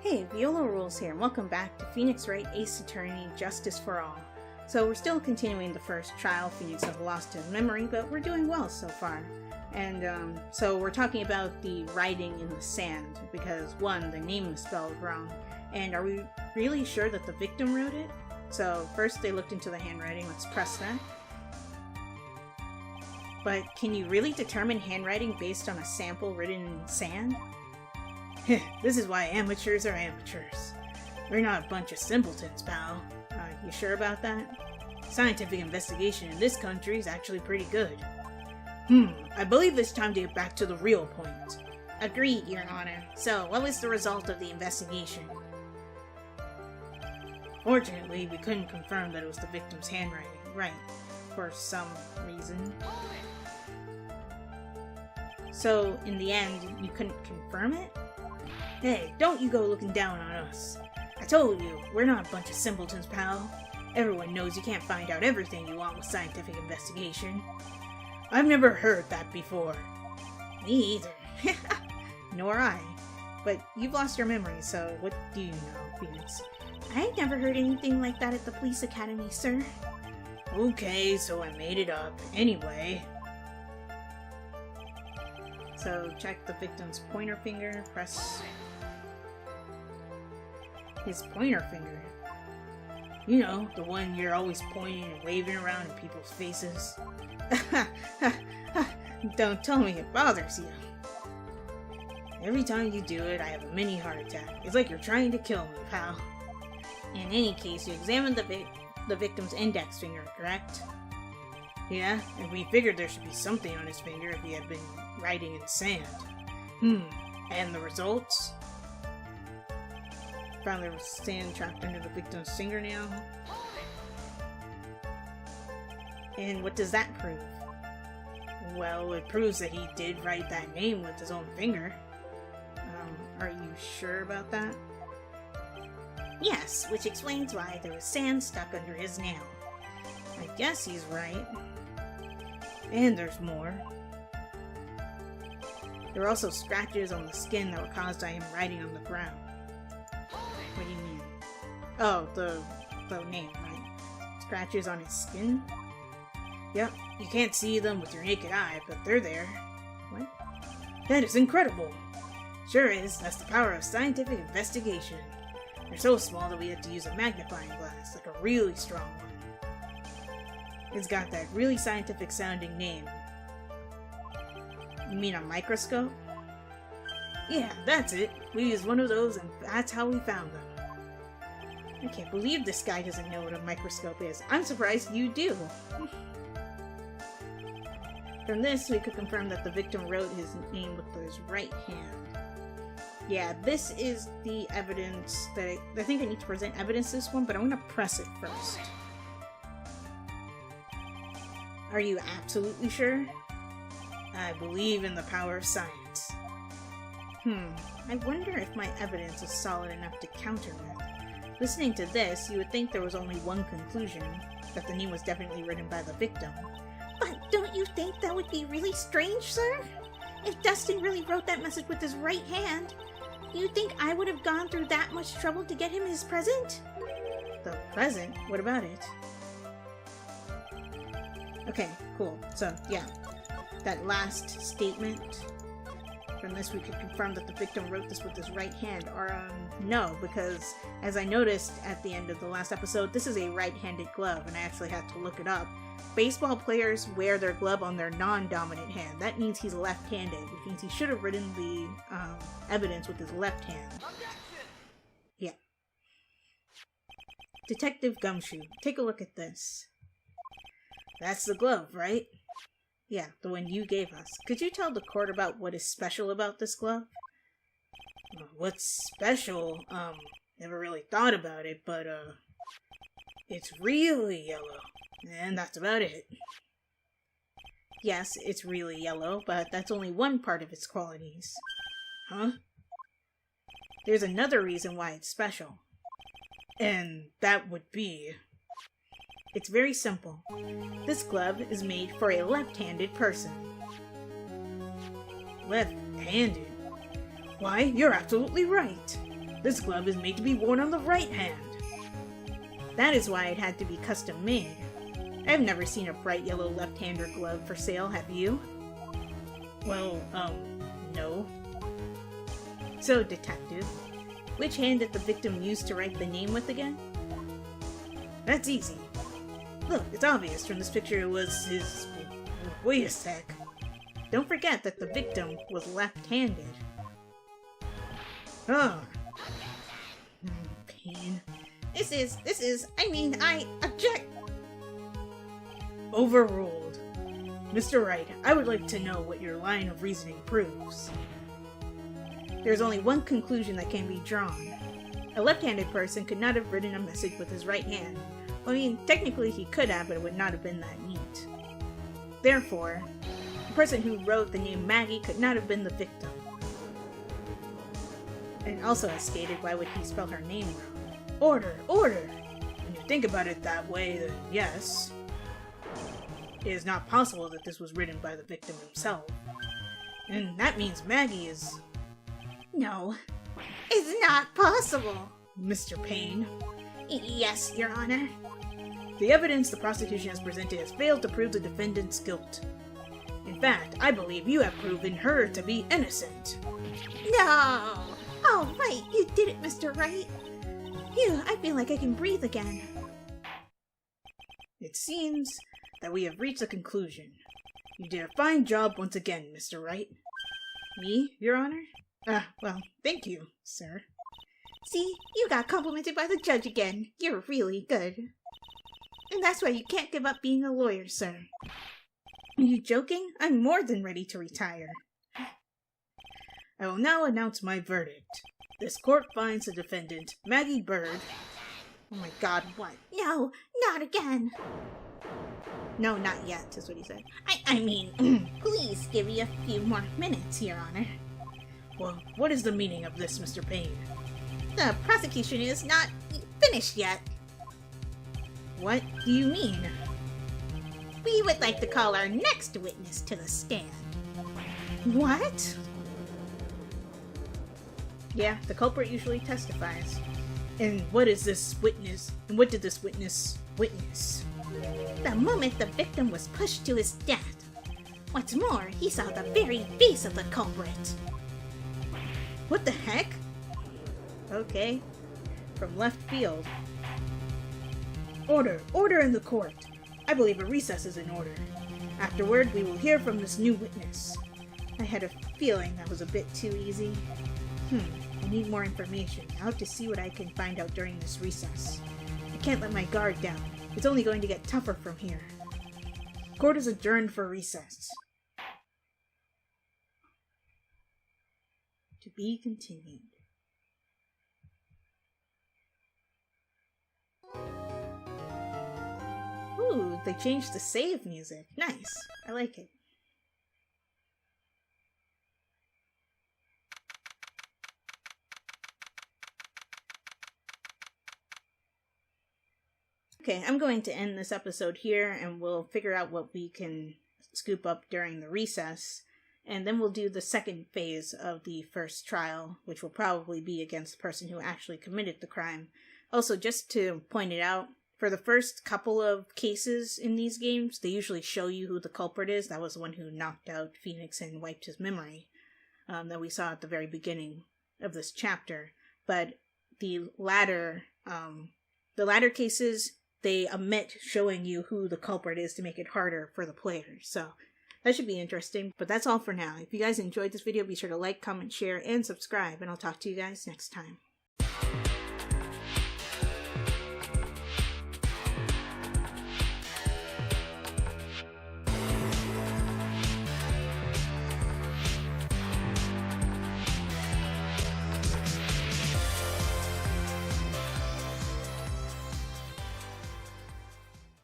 Hey, Viola Rules here, and welcome back to Phoenix Wright Ace Attorney Justice for All. So we're still continuing the first trial. Phoenix has lost his memory, but we're doing well so far. And so we're talking about the writing in the sand, because one, the name was spelled wrong, and are we really sure that the victim wrote it? So first they looked into the handwriting. Let's press that. But can you really determine handwriting based on a sample written in sand? This is why amateurs are amateurs. We're not a bunch of simpletons, pal. You sure about that? Scientific investigation in this country is actually pretty good. I believe it's time to get back to the real point. Agreed, Your Honor. So, what was the result of the investigation? Fortunately, we couldn't confirm that it was the victim's handwriting, right, for some reason. So, in the end, you couldn't confirm it? Hey, don't you go looking down on us. I told you, we're not a bunch of simpletons, pal. Everyone knows you can't find out everything you want with scientific investigation. I've never heard that before. Me either. Nor I. But you've lost your memory, so what do you know, Phoenix? I never heard anything like that at the police academy, sir. Okay, so I made it up. Anyway. So check the victim's pointer finger, press his pointer finger. You know, the one you're always pointing and waving around in people's faces. Don't tell me it bothers you. Every time you do it, I have a mini heart attack. It's like you're trying to kill me, pal. In any case, you examined the victim's index finger, correct? Yeah, and we figured there should be something on his finger if he had been writing in sand. And the results? Found there was sand trapped under the victim's fingernail. And what does that prove? Well, it proves that he did write that name with his own finger. Are you sure about that? Yes, which explains why there was sand stuck under his nail. I guess he's right. And there's more. There were also scratches on the skin that were caused by him writing on the ground. What do you mean? Oh, the name, right? Scratches on his skin? Yep, you can't see them with your naked eye, but they're there. What? That is incredible! Sure is, that's the power of scientific investigation. They're so small that we have to use a magnifying glass, like a really strong one. It's got that really scientific sounding name. You mean a microscope? Yeah, that's it. We used one of those and that's how we found them. I can't believe this guy doesn't know what a microscope is. I'm surprised you do. From this, we could confirm that the victim wrote his name with his right hand. Yeah, this is the evidence that I think I need to present evidence to this one, but I'm going to press it first. Are you absolutely sure? I believe in the power of science. I wonder if my evidence is solid enough to counter it. Listening to this, you would think there was only one conclusion, that the name was definitely written by the victim. But don't you think that would be really strange, sir? If Dustin really wrote that message with his right hand, you think I would have gone through that much trouble to get him his present? The present? What about it? Okay, cool. So, yeah. That last statement. From this, we could confirm that the victim wrote this with his right hand. Or, no, because as I noticed at the end of the last episode, this is a right-handed glove, and I actually had to look it up. Baseball players wear their glove on their non-dominant hand. That means he's left-handed, which means he should have written the evidence with his left hand. Yeah. Detective Gumshoe, take a look at this. That's the glove, right? Yeah, the one you gave us. Could you tell the court about what is special about this glove? What's special? Never really thought about it, but, it's really yellow. And that's about it. Yes, it's really yellow, but that's only one part of its qualities. Huh? There's another reason why it's special. And that would be... It's very simple. This glove is made for a left-handed person. Left-handed? Why, you're absolutely right. This glove is made to be worn on the right hand. That is why it had to be custom made. I've never seen a bright yellow left-hander glove for sale, have you? Well, no. So, Detective, which hand did the victim use to write the name with again? That's easy. Look, it's obvious from this picture it was his... Wait a sec. Don't forget that the victim was left-handed. Oh. Pain. I object. Overruled. Mr. Wright, I would like to know what your line of reasoning proves. There's only one conclusion that can be drawn. A left-handed person could not have written a message with his right hand. I mean, technically he could have, but it would not have been that neat. Therefore, the person who wrote the name Maggie could not have been the victim. And also, as stated, why would he spell her name wrong? Order! Order! When you think about it that way, then yes. It is not possible that this was written by the victim himself. And that means Maggie is... No, it's not possible. Mr. Payne. Yes, Your Honor. The evidence the prosecution has presented has failed to prove the defendant's guilt. In fact, I believe you have proven her to be innocent. No! Oh, right, you did it, Mr. Wright. Phew, I feel like I can breathe again. It seems that we have reached a conclusion. You did a fine job once again, Mr. Wright. Me, Your Honor? Well, thank you, sir. See, you got complimented by the judge again. You're really good. And that's why you can't give up being a lawyer, sir. Are you joking? I'm more than ready to retire. I will now announce my verdict. This court finds the defendant, Maggie Bird... Oh my god, what? No, not again. No, not yet, is what he said. I mean, please give me a few more minutes, Your Honor. Well, what is the meaning of this, Mr. Payne? The prosecution is not finished yet. What do you mean? We would like to call our next witness to the stand. What? Yeah, the culprit usually testifies. And what is this witness? And what did this witness witness? The moment the victim was pushed to his death. What's more, he saw the very face of the culprit. What the heck? Okay. From left field. Order! Order in the court! I believe a recess is in order. Afterward, we will hear from this new witness. I had a feeling that was a bit too easy. I need more information. I'll have to see what I can find out during this recess. I can't let my guard down. It's only going to get tougher from here. Court is adjourned for recess. To be continued. Ooh, they changed the save music. Nice. I like it. Okay, I'm going to end this episode here, and we'll figure out what we can scoop up during the recess, and then we'll do the second phase of the first trial, which will probably be against the person who actually committed the crime. Also, just to point it out, for the first couple of cases in these games, they usually show you who the culprit is. That was the one who knocked out Phoenix and wiped his memory, that we saw at the very beginning of this chapter. But the latter cases, they omit showing you who the culprit is to make it harder for the players. So that should be interesting. But that's all for now. If you guys enjoyed this video, be sure to like, comment, share, and subscribe. And I'll talk to you guys next time.